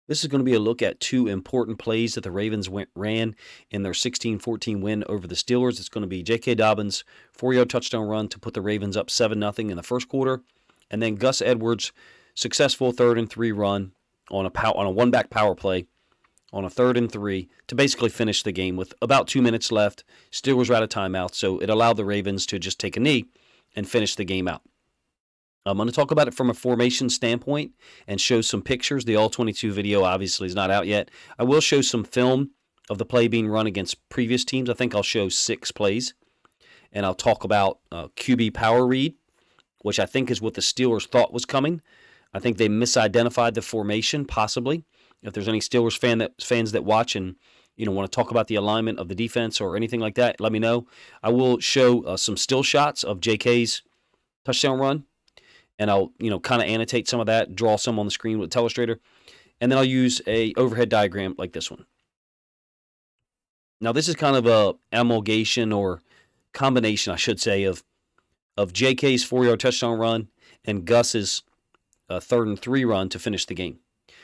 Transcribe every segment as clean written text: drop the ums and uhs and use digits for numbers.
This is going to be a look at two important plays that the Ravens ran in their 16-14 win over the Steelers. It's going to be J.K. Dobbins' 4-yard touchdown run to put the Ravens up 7-0 in the first quarter, and then Gus Edwards' successful 3rd-and-3 run on a one-back power play on a 3rd-and-3 to basically finish the game with about 2 minutes left. Steelers were out of timeout, so it allowed the Ravens to just take a knee and finish the game out. I'm going to talk about it from a formation standpoint and show some pictures. The All-22 video obviously is not out yet. I will show some film of the play being run against previous teams. I think I'll show 6 plays. And I'll talk about QB power read, which I think is what the Steelers thought was coming. I think they misidentified the formation, possibly. If there's any Steelers fans that watch and want to talk about the alignment of the defense or anything like that, let me know. I will show some still shots of JK's touchdown run. And I'll, kind of annotate some of that, draw some on the screen with Telestrator, and then I'll use a overhead diagram like this one. Now, this is kind of a amalgamation or combination, I should say, of JK's 4-yard touchdown run and Gus's 3rd-and-3 run to finish the game.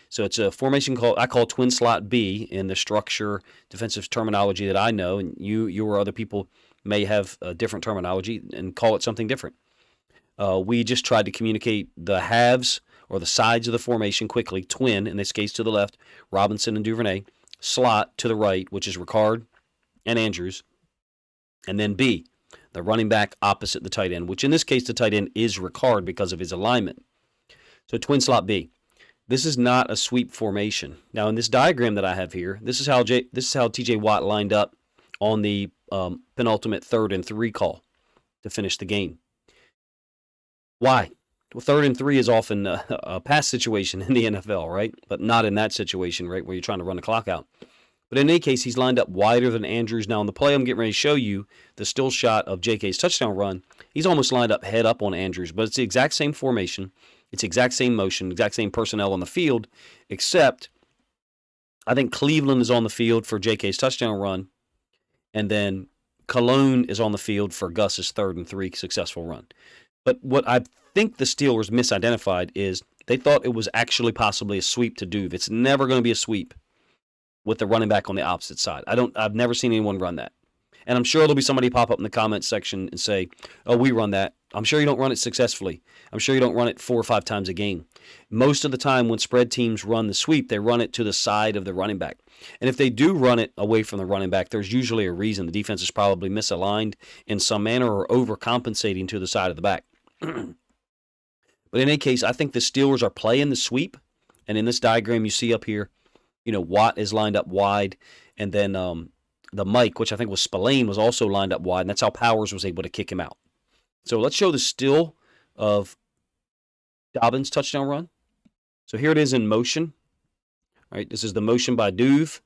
So it's a formation I call twin slot B in the structure defensive terminology that I know, and you or other people may have a different terminology and call it something different. We just tried to communicate the halves or the sides of the formation quickly. Twin, in this case to the left, Robinson and Duvernay. Slot to the right, which is Ricard and Andrews. And then B, the running back opposite the tight end, which in this case the tight end is Ricard because of his alignment. So twin slot B. This is not a sweep formation. Now in this diagram that I have here, this is how TJ Watt lined up on the penultimate 3rd-and-3 call to finish the game. Why? Well, 3rd-and-3 is often a pass situation in the NFL, right? But not in that situation, right, where you're trying to run the clock out. But in any case, he's lined up wider than Andrews. Now, on the play I'm getting ready to show you, the still shot of JK's touchdown run, he's almost lined up head up on Andrews. But it's the exact same formation. It's the exact same motion, exact same personnel on the field, except I think Cleveland is on the field for JK's touchdown run, and then Cologne is on the field for Gus's 3rd-and-3 successful run. But what I think the Steelers misidentified is they thought it was actually possibly a sweep to Duve. It's never going to be a sweep with the running back on the opposite side. I've never seen anyone run that. And I'm sure there'll be somebody pop up in the comments section and say, "Oh, we run that." I'm sure you don't run it successfully. I'm sure you don't run it 4 or 5 times a game. Most of the time when spread teams run the sweep, they run it to the side of the running back. And if they do run it away from the running back, there's usually a reason. The defense is probably misaligned in some manner or overcompensating to the side of the back. But in any case, I think the Steelers are playing the sweep. And in this diagram you see up here, Watt is lined up wide. And then the Mike, which I think was Spillane, was also lined up wide. And that's how Powers was able to kick him out. So let's show the still of Dobbins' touchdown run. So here it is in motion. All right, this is the motion by Duve.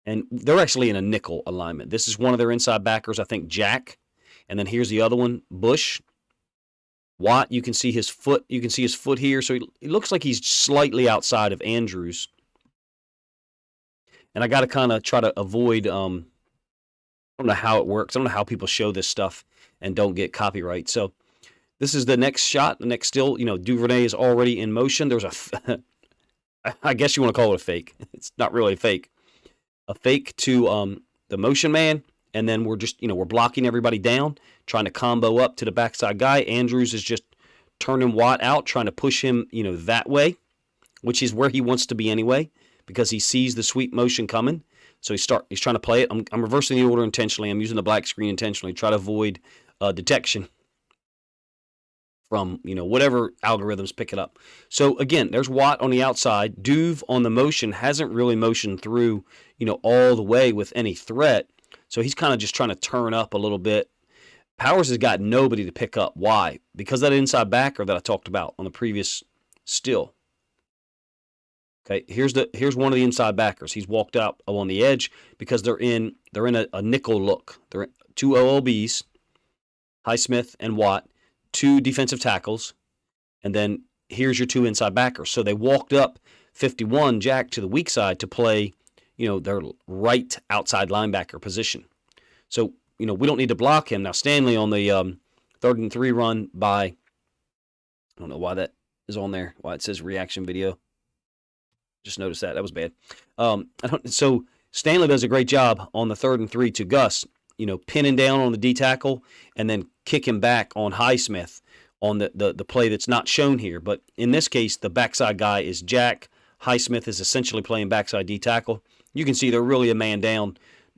And they're actually in a nickel alignment. This is one of their inside backers, I think, Jack. And then here's the other one, Bush. Watt, you can see his foot. You can see his foot here. So he looks like he's slightly outside of Andrews. And I got to kind of try to avoid, I don't know how it works. I don't know how people show this stuff and don't get copyright. So this is the next shot, the next still. Duvernay is already in motion. There's I guess you want to call it a fake. It's not really a fake. A fake to the motion man. And then we're just, we're blocking everybody down, trying to combo up to the backside guy. Andrews is just turning Watt out, trying to push him, that way, which is where he wants to be anyway, because he sees the sweep motion coming. So he's trying to play it. I'm reversing the order intentionally. I'm using the black screen intentionally, try to avoid detection from, whatever algorithms pick it up. So again, there's Watt on the outside. Duve on the motion hasn't really motioned through, all the way with any threat. So he's kind of just trying to turn up a little bit. Powers has got nobody to pick up. Why? Because that inside backer that I talked about on the previous still. Okay, here's one of the inside backers. He's walked out on the edge because they're in a nickel look. They're 2 OLBs, Highsmith and Watt, 2 defensive tackles, and then here's your 2 inside backers. So they walked up 51 Jack to the weak side to play, their right outside linebacker position. So, we don't need to block him. Now, Stanley on the 3rd-and-3 run by, I don't know why that is on there, why it says reaction video. Just noticed that. That was bad. So Stanley does a great job on the 3rd and 3 to Gus, pinning down on the D tackle and then kicking back on Highsmith on the play that's not shown here. But in this case, the backside guy is Jack. Highsmith is essentially playing backside D tackle. You can see they're really a man down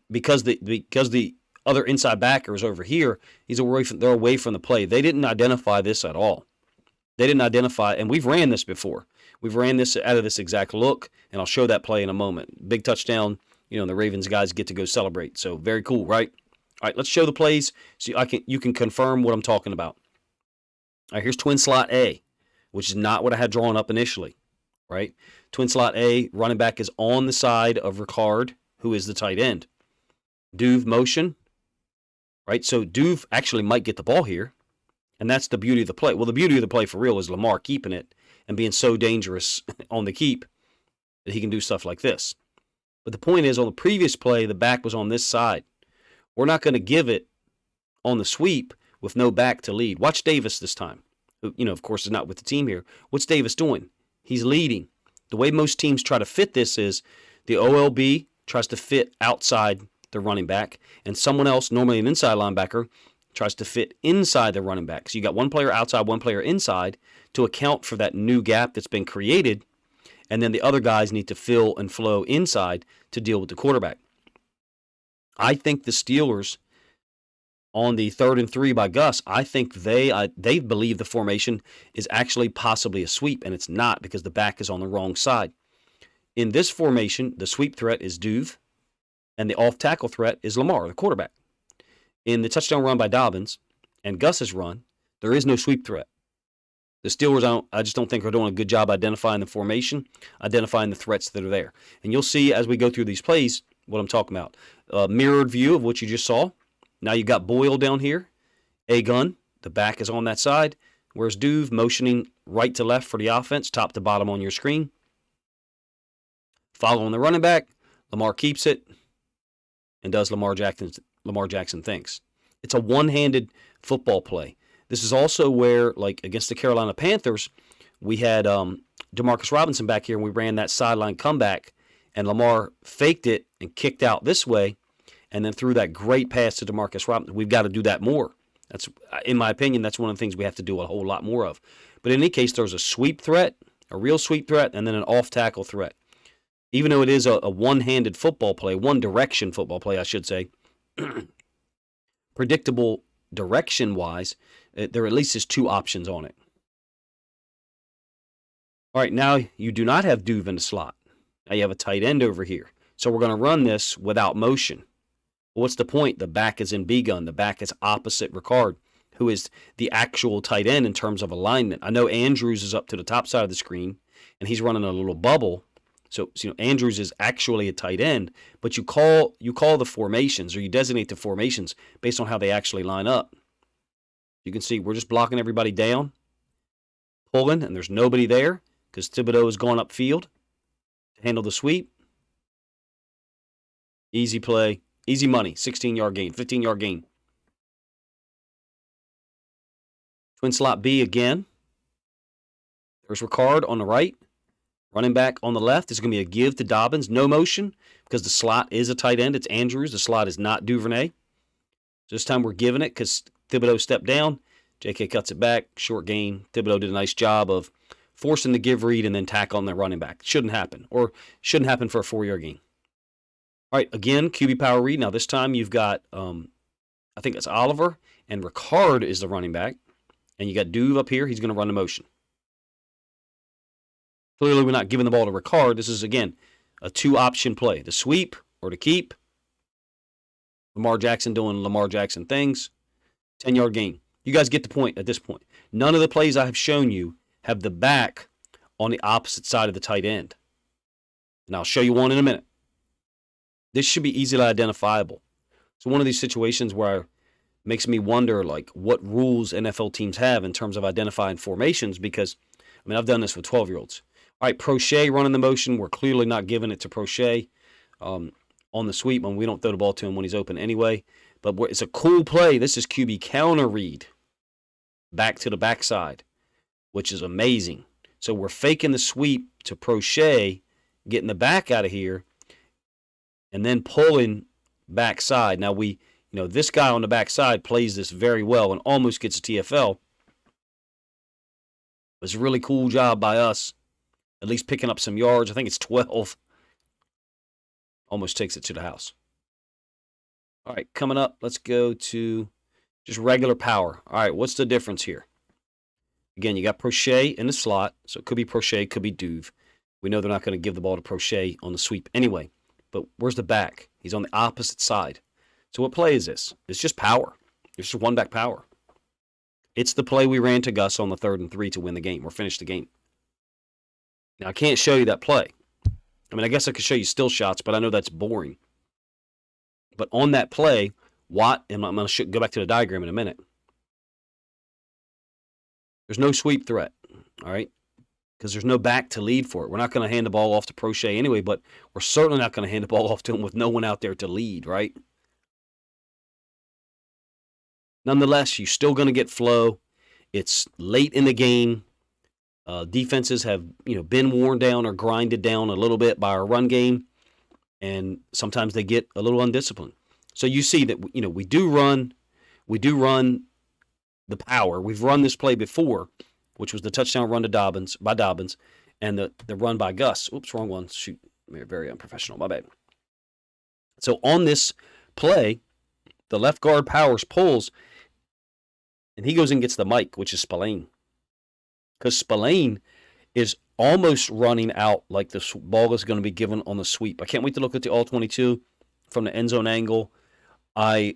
because the other inside backer is over here. They're away from the play. They didn't identify this at all. They didn't identify, and we've ran this before. We've ran this out of this exact look, and I'll show that play in a moment. Big touchdown, the Ravens guys get to go celebrate. So very cool, right? All right, let's show the plays so you can confirm what I'm talking about. All right, here's twin slot A, which is not what I had drawn up initially, right? Twin slot A, running back is on the side of Ricard, who is the tight end. Duve motion, right? So Duve actually might get the ball here. And that's the beauty of the play. Well, the beauty of the play for real is Lamar keeping it and being so dangerous on the keep that he can do stuff like this. But the point is, on the previous play, the back was on this side. We're not going to give it on the sweep with no back to lead. Watch Davis this time. Who, of course, is not with the team here. What's Davis doing? He's leading. The way most teams try to fit this is the OLB tries to fit outside the running back, and someone else, normally an inside linebacker, tries to fit inside the running back. So you got one player outside, one player inside to account for that new gap that's been created, and then the other guys need to fill and flow inside to deal with the quarterback. I think the Steelers, on the 3rd and 3 by Gus, I think they believe the formation is actually possibly a sweep, and it's not because the back is on the wrong side. In this formation, the sweep threat is Duve, and the off-tackle threat is Lamar, the quarterback. In the touchdown run by Dobbins and Gus's run, there is no sweep threat. The Steelers, I just don't think are doing a good job identifying the formation, identifying the threats that are there. And you'll see as we go through these plays what I'm talking about. Mirrored view of what you just saw. Now you've got Boyle down here, A-gun, the back is on that side. Where's Duve motioning right to left for the offense, top to bottom on your screen. Following the running back, Lamar keeps it and does Lamar Jackson thinks. It's a one-handed football play. This is also where, like against the Carolina Panthers, we had Demarcus Robinson back here, and we ran that sideline comeback, and Lamar faked it and kicked out this way, and then threw that great pass to Demarcus Robinson. We've got to do that more. That's, in my opinion, that's one of the things we have to do a whole lot more of. But in any case, there's a sweep threat, a real sweep threat, and then an off-tackle threat. Even though it is a one-handed football play, one-direction football play, I should say, predictable direction-wise, there at least is two options on it. All right, now you do not have Duve in the slot. Now you have a tight end over here. So we're going to run this without motion. Well, what's the point? The back is in B-gun. The back is opposite Ricard, who is the actual tight end in terms of alignment. I know Andrews is up to the top side of the screen, and he's running a little bubble. So Andrews is actually a tight end, but you call the formations, or you designate the formations based on how they actually line up. You can see we're just blocking everybody down, pulling, and there's nobody there because Thibodeau has gone upfield to handle the sweep. Easy play, easy money, 16-yard gain, 15-yard gain. Twin slot B again. There's Ricard on the right. Running back on the left is going to be a give to Dobbins. No motion because the slot is a tight end. It's Andrews. The slot is not Duvernay. So this time we're giving it because Thibodeau stepped down. J.K. cuts it back. Short gain. Thibodeau did a nice job of forcing the give read and then tackle on the running back. Shouldn't happen, or shouldn't happen for a 4-yard gain. All right, again, QB power read. Now this time you've got, I think it's Oliver, and Ricard is the running back. And you got Duve up here. He's going to run the motion. Clearly, we're not giving the ball to Ricard. This is, again, a two-option play. The sweep or the keep. Lamar Jackson doing Lamar Jackson things. 10-yard gain. You guys get the point at this point. None of the plays I have shown you have the back on the opposite side of the tight end. And I'll show you one in a minute. This should be easily identifiable. It's one of these situations where it makes me wonder, like, what rules NFL teams have in terms of identifying formations because, I've done this with 12-year-olds. All right, Prochet running the motion. We're clearly not giving it to Prochet on the sweep when we don't throw the ball to him when he's open anyway. But it's a cool play. This is QB counter read. Back to the backside, which is amazing. So we're faking the sweep to Prochet getting the back out of here, and then pulling backside. Now this guy on the backside plays this very well and almost gets a TFL. It's a really cool job by us, at least picking up some yards. I think it's 12. Almost takes it to the house. All right, coming up, let's go to just regular power. All right, what's the difference here? Again, you got Prochet in the slot, so it could be Prochet, could be Duve. We know they're not going to give the ball to Prochet on the sweep anyway. But where's the back? He's on the opposite side. So what play is this? It's just power. It's just one-back power. It's the play we ran to Gus on the 3rd and 3 to win the game or finish the game. Now, I can't show you that play. I mean, I guess I could show you still shots, but I know that's boring. But on that play, Watt, and I'm going to go back to the diagram in a minute. There's no sweep threat, all right? Because there's no back to lead for it. We're not going to hand the ball off to Prochet anyway, but we're certainly not going to hand the ball off to him with no one out there to lead, right? Nonetheless, you're still going to get flow. It's late in the game. Defenses have, been worn down or grinded down a little bit by our run game, and sometimes they get a little undisciplined. So you see that, we do run the power. We've run this play before, which was the touchdown run to Dobbins, and the run by Gus. Oops, wrong one. Shoot, very unprofessional. My bad. So on this play, the left guard powers, pulls, and he goes and gets the mic, which is Spillane. Because Spillane is almost running out like the ball is going to be given on the sweep. I can't wait to look at the all-22 from the end zone angle. I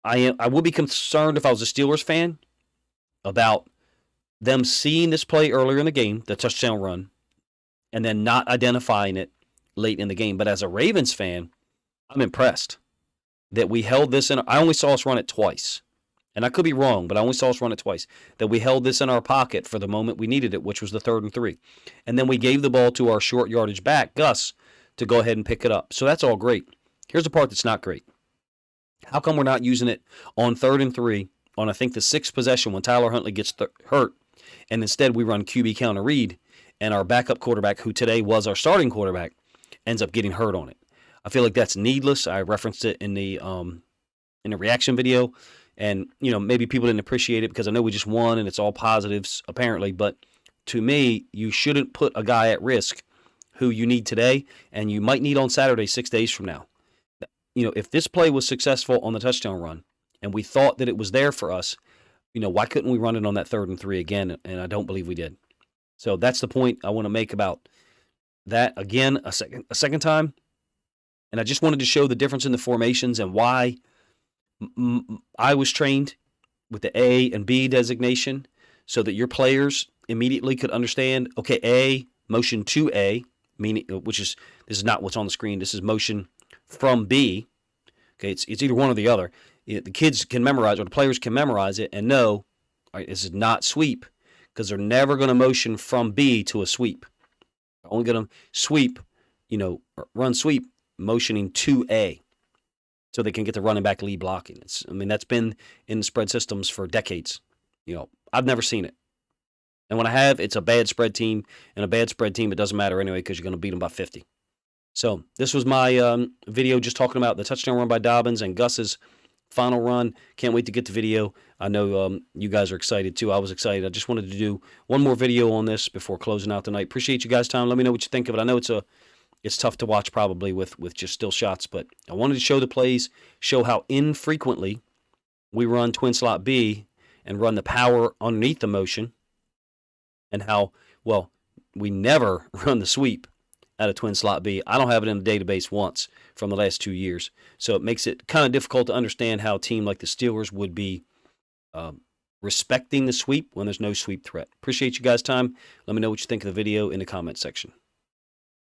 would be concerned if I was a Steelers fan about them seeing this play earlier in the game, the touchdown run, and then not identifying it late in the game. But as a Ravens fan, I'm impressed that we held this in. I only saw us run it twice. And I could be wrong, but I only saw us run it twice. That we held this in our pocket for the moment we needed it, which was the 3rd and 3. And then we gave the ball to our short yardage back, Gus, to go ahead and pick it up. So that's all great. Here's the part that's not great. How come we're not using it on 3rd and 3 on, I think, the 6th possession when Tyler Huntley gets hurt, and instead we run QB counter read, and our backup quarterback, who today was our starting quarterback, ends up getting hurt on it? I feel like that's needless. I referenced it in the reaction video. And, maybe people didn't appreciate it because I know we just won and it's all positives, apparently. But to me, you shouldn't put a guy at risk who you need today and you might need on Saturday 6 days from now. If this play was successful on the touchdown run and we thought that it was there for us, why couldn't we run it on that 3rd and 3 again? And I don't believe we did. So that's the point I want to make about that again a second time. And I just wanted to show the difference in the formations and why I was trained with the A and B designation so that your players immediately could understand, okay, A, motion to A, meaning this is not what's on the screen. This is motion from B. Okay, it's either one or the other. The kids can memorize, or the players can memorize it and know, all right, this is not sweep, because they're never going to motion from B to a sweep. They're only going to sweep, run sweep, motioning to A. So they can get the running back lead blocking. That's been in the spread systems for decades. I've never seen it. And when I have, it's a bad spread team. And a bad spread team, it doesn't matter anyway because you're going to beat them by 50. So this was my video just talking about the touchdown run by Dobbins and Gus's final run. Can't wait to get the video. I know you guys are excited too. I was excited. I just wanted to do one more video on this before closing out the night. Appreciate you guys' time. Let me know what you think of it. I know it's tough to watch probably with just still shots, but I wanted to show the plays, show how infrequently we run twin slot B and run the power underneath the motion, and how, we never run the sweep out of twin slot B. I don't have it in the database once from the last 2 years. So it makes it kind of difficult to understand how a team like the Steelers would be respecting the sweep when there's no sweep threat. Appreciate you guys' time. Let me know what you think of the video in the comment section.